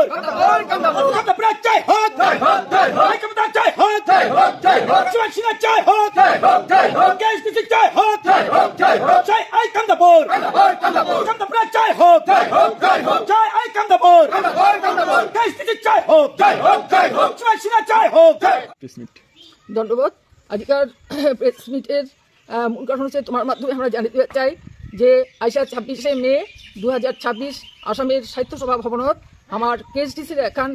কামতাপুরা জয় হোক, কামতা জয় হোক, শিবসেনা জয় হোক, কেএসডিসি জয় হোক, জয় আই কামতাপুর, কামতাপুরা জয় হোক, জয় আই কামতাপুর, কেএসডিসি জয় হোক, শিবসেনা জয় হোক। ধন্যবাদ। আজকের প্রেস মিটের মূল কারণ হচ্ছে তোমার মাধ্যমে আমরা জানিতে চাই যে আইসা 26শে মে 2026 আসামের সাহিত্য সভা ভবনত আমার কেএসডিসির এখন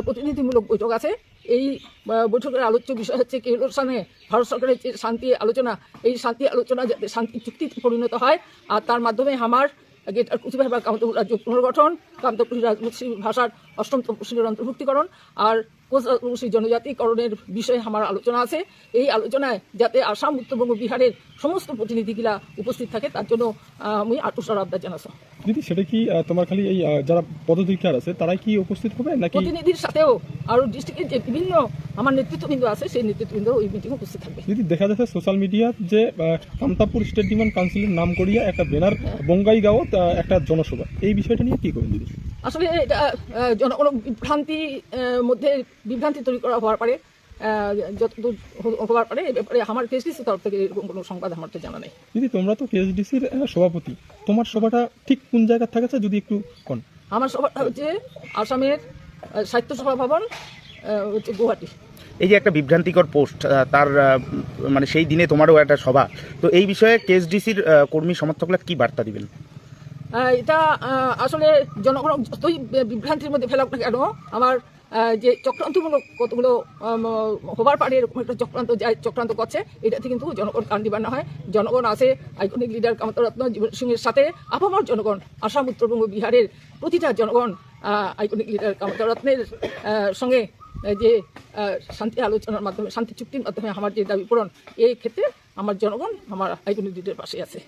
প্রতিনিধিমূলক বৈঠক আছে। এই বৈঠকের আলোচ্য বিষয় হচ্ছে কেলোর সামনে ভারত সরকারের যে শান্তি আলোচনা, এই শান্তি আলোচনা যাতে শান্তি চুক্তিতে পরিণত হয় আর তার মাধ্যমে আমার গেটার কুচিবিহার বা কামতাপুর রাজ্য পুনর্গঠন, কামতাপুর রাজবংশী ভাষার 8ম তফসিলের অন্তর্ভুক্তিকরণ আর কোচ রাজবংশী জনজাতিকরণের বিষয়ে আমার আলোচনা আছে। এই আলোচনায় যাতে আসাম, উত্তরবঙ্গ, বিহারের সমস্ত প্রতিনিধিগুলা উপস্থিত থাকে তার জন্য আমি আটুসার আবদার জানাচ্ছি। দিদি, সেটা কি তোমার খালি এই যারা পদধিকার আছে তারাই কি উপস্থিত হবে নাকি প্রতিনিধির সাথেও আরো ডিস্ট্রিক্টের যে বিভিন্ন আমার নেতৃত্ববৃন্দ আছে সেই নেতৃত্ববৃন্দ ওই মিটিংয়ে উপস্থিত থাকবে? দিদি, দেখা যাচ্ছে সোশ্যাল মিডিয়া যে কামতাপুর স্টেট ডিমান্ড কাউন্সিলের নাম করিয়া একটা ব্যানার বঙ্গাইগাঁওত একটা জনসভা, এই বিষয়টা নিয়ে কি করবেন দিদি? আসলে এটা জনগণ মধ্যে বিভ্রান্তি তৈরি করা হওয়ার পারে, যতদূর হওয়ার পারে এ ব্যাপারে আমার কেএসডিসির তরফ থেকে এরকম কোনো সংবাদ আমার তো জানা নেই। দিদি, তোমরা তো কেএসডিসির সভাপতি, তোমার সভাটা ঠিক কোন জায়গা থাকছে যদি একটু কোন? আমার সভাটা হচ্ছে আসামের সাহিত্য সভা ভবন, হচ্ছে গুয়াহাটি। এই যে একটা বিভ্রান্তিকর পোস্ট, তার মানে সেই দিনে তোমারও একটা সভা, তো এই বিষয়ে কেএসডিসির কর্মী সমর্থকরা কি বার্তা দিবেন? এটা আসলে জনগণ যতই বিভ্রান্তির মধ্যে ফেলাক না কেন, আমার যে চক্রান্তমূলক কতগুলো হবার পারে এরকম একটা চক্রান্ত করছে, এটাতে কিন্তু জনগণ কান দিবার না হয়। জনগণ আছে আইকনিক লিডার কামতারত্ন জীবন সিংয়ের সাথে, আপামর জনগণ আসাম, উত্তরবঙ্গ, বিহারের প্রতিটা জনগণ আইকনিক লিডার কামতারত্নের সঙ্গে যে শান্তি আলোচনার মাধ্যমে, শান্তি চুক্তির মাধ্যমে আমার যে দাবি পূরণ, এই ক্ষেত্রে আমার জনগণ আমার আইকনিক লিডারের পাশে আছে।